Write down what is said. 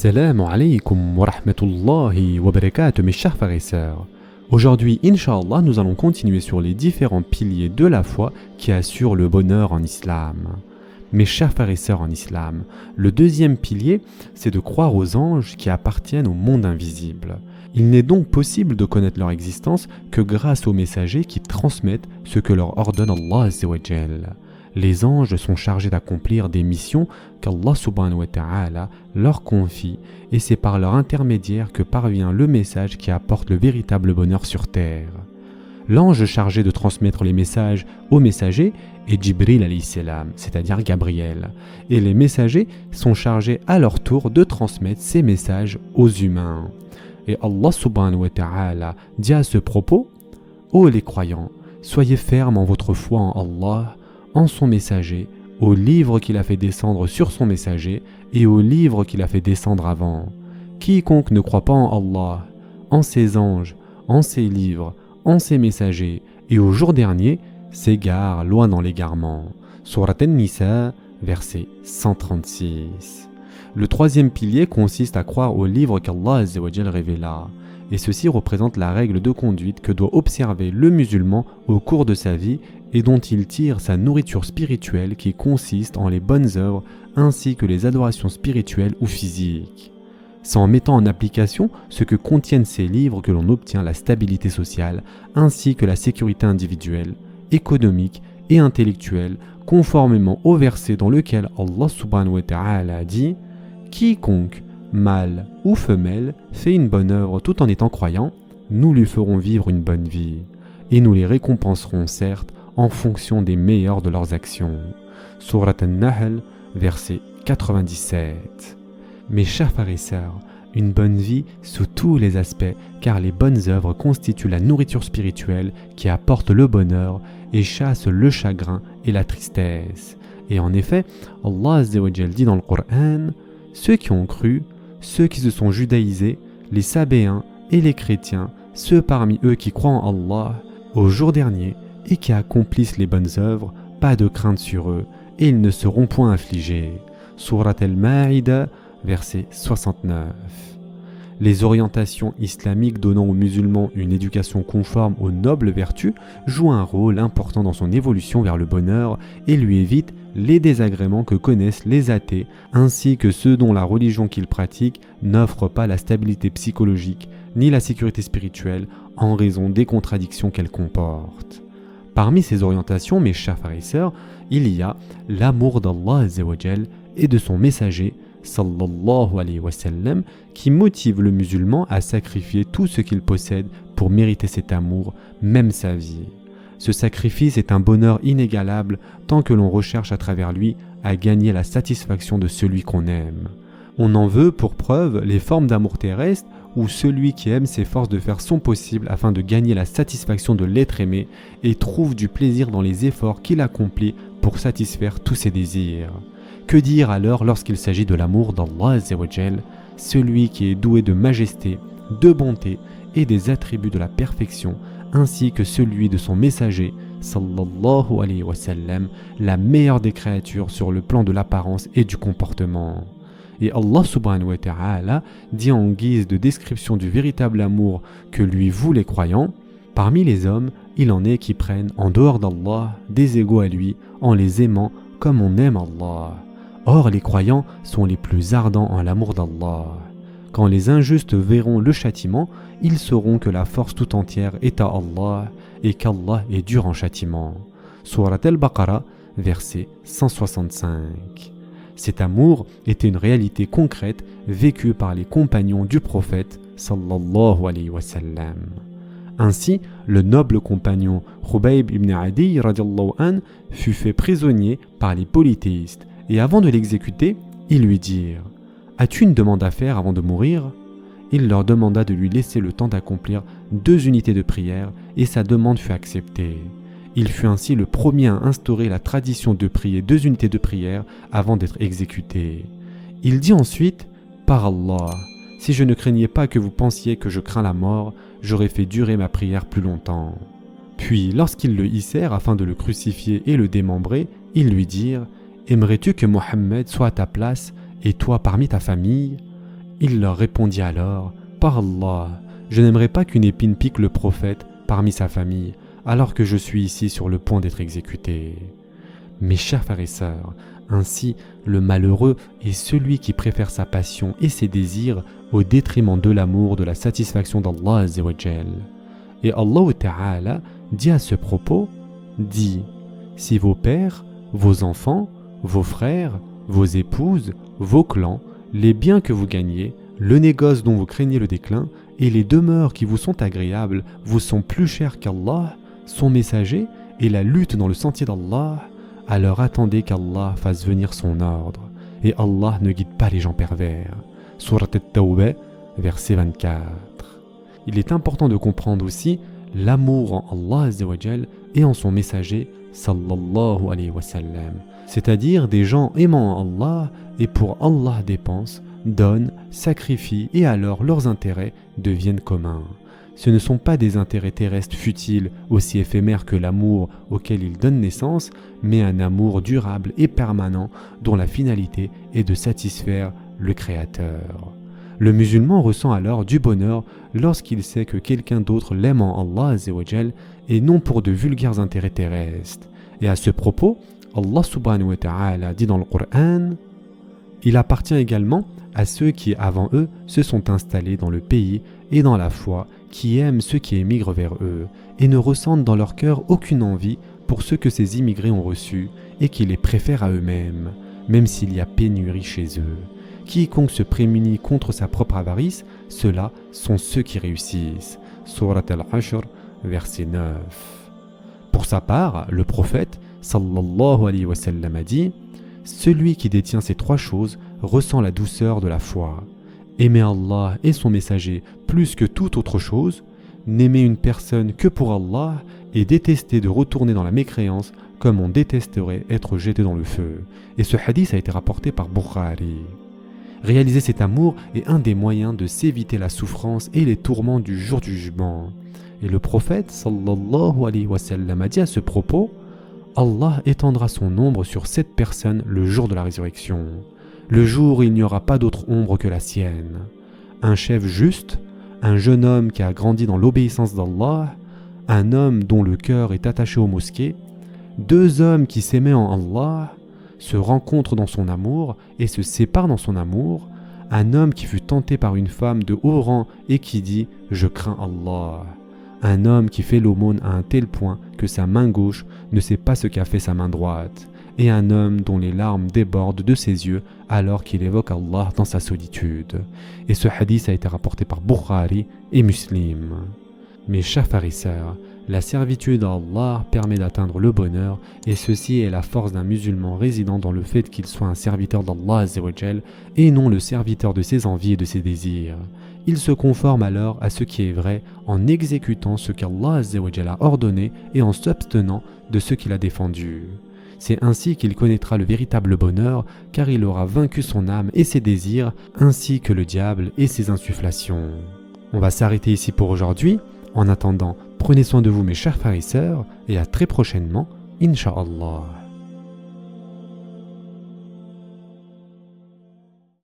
Assalamu alaikum wa rahmatullahi wa barakatuh mes chers frères et sœurs. Aujourd'hui, Inch'Allah, nous allons continuer sur les différents piliers de la foi qui assurent le bonheur en islam. Mes chers frères et sœurs en islam, le deuxième pilier, c'est de croire aux anges qui appartiennent au monde invisible. Il n'est donc possible de connaître leur existence que grâce aux messagers qui transmettent ce que leur ordonne Allah Azza wa Jal. Les anges sont chargés d'accomplir des missions qu'Allah subhanahu wa ta'ala leur confie et c'est par leur intermédiaire que parvient le message qui apporte le véritable bonheur sur terre. L'ange chargé de transmettre les messages aux messagers est Jibril alayhi salam, c'est-à-dire Gabriel, et les messagers sont chargés à leur tour de transmettre ces messages aux humains. Et Allah subhanahu wa ta'ala dit à ce propos: ô les croyants, soyez fermes en votre foi en Allah, en son messager, au livre qu'il a fait descendre sur son messager et au livre qu'il a fait descendre avant. Quiconque ne croit pas en Allah, en ses anges, en ses livres, en ses messagers et au jour dernier, s'égare loin dans l'égarement. Surat An-Nisa, verset 136. Le troisième pilier consiste à croire au livre qu'Allah Azza wa Jal révéla. Et ceci représente la règle de conduite que doit observer le musulman au cours de sa vie et dont il tire sa nourriture spirituelle qui consiste en les bonnes œuvres ainsi que les adorations spirituelles ou physiques. C'est en mettant en application ce que contiennent ces livres que l'on obtient la stabilité sociale ainsi que la sécurité individuelle, économique et intellectuelle conformément au verset dans lequel Allah subhanahu wa ta'ala dit « Quiconque, mâle ou femelle, fait une bonne œuvre tout en étant croyant, nous lui ferons vivre une bonne vie, et nous les récompenserons certes en fonction des meilleures de leurs actions. » Surat An-Nahl, verset 97. Mes chers frères et sœurs, une bonne vie sous tous les aspects, car les bonnes œuvres constituent la nourriture spirituelle qui apporte le bonheur et chasse le chagrin et la tristesse. Et en effet, Allah Azza wa Jal dit dans le Coran: ceux qui ont cru, ceux qui se sont judaïsés, les sabéens et les chrétiens, ceux parmi eux qui croient en Allah, au jour dernier, et qui accomplissent les bonnes œuvres, pas de crainte sur eux, et ils ne seront point affligés. Surat Al-Ma'ida, verset 69. Les orientations islamiques donnant aux musulmans une éducation conforme aux nobles vertus jouent un rôle important dans son évolution vers le bonheur et lui évitent les désagréments que connaissent les athées ainsi que ceux dont la religion qu'ils pratiquent n'offre pas la stabilité psychologique ni la sécurité spirituelle en raison des contradictions qu'elle comporte. Parmi ces orientations, mes chers frères et sœurs, il y a l'amour d'Allah Azza wa Jal et de son messager sallallahu alayhi wa sallam qui motive le musulman à sacrifier tout ce qu'il possède pour mériter cet amour, même sa vie. Ce sacrifice est un bonheur inégalable tant que l'on recherche à travers lui à gagner la satisfaction de celui qu'on aime. On en veut pour preuve les formes d'amour terrestre où celui qui aime s'efforce de faire son possible afin de gagner la satisfaction de l'être aimé et trouve du plaisir dans les efforts qu'il accomplit pour satisfaire tous ses désirs. Que dire alors lorsqu'il s'agit de l'amour d'Allah Azza wa Jal, celui qui est doué de majesté, de bonté et des attributs de la perfection, ainsi que celui de son messager, sallallahu alayhi wa sallam, la meilleure des créatures sur le plan de l'apparence et du comportement. Et Allah subhanahu wa ta'ala dit en guise de description du véritable amour que lui vouent les croyants: parmi les hommes, il en est qui prennent en dehors d'Allah des égaux à lui en les aimant comme on aime Allah. Or, les croyants sont les plus ardents en l'amour d'Allah. Quand les injustes verront le châtiment, ils sauront que la force tout entière est à Allah et qu'Allah est dur en châtiment. Surat Al-Baqarah, verset 165. Cet amour était une réalité concrète vécue par les compagnons du prophète sallallahu alayhi wa sallam. Ainsi, le noble compagnon Khubayb ibn Adi radiallahu an fut fait prisonnier par les polythéistes et avant de l'exécuter, ils lui dirent: as-tu une demande à faire avant de mourir ? Il leur demanda de lui laisser le temps d'accomplir 2 unités de prière et sa demande fut acceptée. Il fut ainsi le premier à instaurer la tradition de prier 2 unités de prière avant d'être exécuté. Il dit ensuite: par Allah, si je ne craignais pas que vous pensiez que je crains la mort, j'aurais fait durer ma prière plus longtemps. Puis, lorsqu'ils le hissèrent afin de le crucifier et le démembrer, ils lui dirent: aimerais-tu que Mohammed soit à ta place et toi parmi ta famille ? Il leur répondit alors, « Par Allah, je n'aimerais pas qu'une épine pique le prophète parmi sa famille, alors que je suis ici sur le point d'être exécuté. » Mes chers frères et sœurs, ainsi le malheureux est celui qui préfère sa passion et ses désirs au détriment de l'amour, de la satisfaction d'Allah Azza wa Jal. Et Allah Ta'ala dit à ce propos, dit, « Si vos pères, vos enfants, vos frères, vos épouses, vos clans, les biens que vous gagnez, le négoce dont vous craignez le déclin et les demeures qui vous sont agréables vous sont plus chers qu'Allah, son messager et la lutte dans le sentier d'Allah, alors attendez qu'Allah fasse venir son ordre. Et Allah ne guide pas les gens pervers. » Surat At-Tawbah, verset 24. Il est important de comprendre aussi l'amour en Allah Azza wa Jal et en son messager sallallahu alayhi wa sallam. C'est-à-dire des gens aimant Allah et pour Allah dépensent, donnent, sacrifient et alors leurs intérêts deviennent communs. Ce ne sont pas des intérêts terrestres futiles, aussi éphémères que l'amour auquel ils donnent naissance, mais un amour durable et permanent dont la finalité est de satisfaire le Créateur. Le musulman ressent alors du bonheur lorsqu'il sait que quelqu'un d'autre l'aime en Allah Azza wa Jal et non pour de vulgaires intérêts terrestres. Et à ce propos, Allah subhanahu wa ta'ala dit dans le Coran, « Il appartient également à ceux qui, avant eux, se sont installés dans le pays et dans la foi, qui aiment ceux qui émigrent vers eux, et ne ressentent dans leur cœur aucune envie pour ceux que ces immigrés ont reçus, et qui les préfèrent à eux-mêmes, même s'il y a pénurie chez eux. Quiconque se prémunit contre sa propre avarice, ceux-là sont ceux qui réussissent. » Surat Al-Hashr, verset 9. Pour sa part, le prophète, sallallahu alayhi wa sallam, a dit « Celui qui détient ces trois choses ressent la douceur de la foi. Aimer Allah et son messager plus que toute autre chose, n'aimer une personne que pour Allah et détester de retourner dans la mécréance comme on détesterait être jeté dans le feu. » Et ce hadith a été rapporté par Bukhari. Réaliser cet amour est un des moyens de s'éviter la souffrance et les tourments du jour du jugement. Et le prophète sallallahu alayhi wa sallam a dit à ce propos, Allah étendra son ombre sur cette personne le jour de la résurrection, le jour où il n'y aura pas d'autre ombre que la sienne. Un chef juste, un jeune homme qui a grandi dans l'obéissance d'Allah, un homme dont le cœur est attaché aux mosquées, deux hommes qui s'aimaient en Allah, se rencontrent dans son amour et se séparent dans son amour, un homme qui fut tenté par une femme de haut rang et qui dit « Je crains Allah », un homme qui fait l'aumône à un tel point que sa main gauche ne sait pas ce qu'a fait sa main droite, et un homme dont les larmes débordent de ses yeux alors qu'il évoque Allah dans sa solitude. Et ce hadith a été rapporté par Bukhari et Muslim. Mes chers frères et sœurs, la servitude à Allah permet d'atteindre le bonheur, et ceci est la force d'un musulman résidant dans le fait qu'il soit un serviteur d'Allah Azza wa Jal et non le serviteur de ses envies et de ses désirs. Il se conforme alors à ce qui est vrai en exécutant ce qu'Allah Azza wa Jal a ordonné et en s'abstenant de ce qu'il a défendu. C'est ainsi qu'il connaîtra le véritable bonheur, car il aura vaincu son âme et ses désirs, ainsi que le diable et ses insufflations. On va s'arrêter ici pour aujourd'hui. En attendant, prenez soin de vous mes chers frères et sœurs, et à très prochainement, Inch'Allah.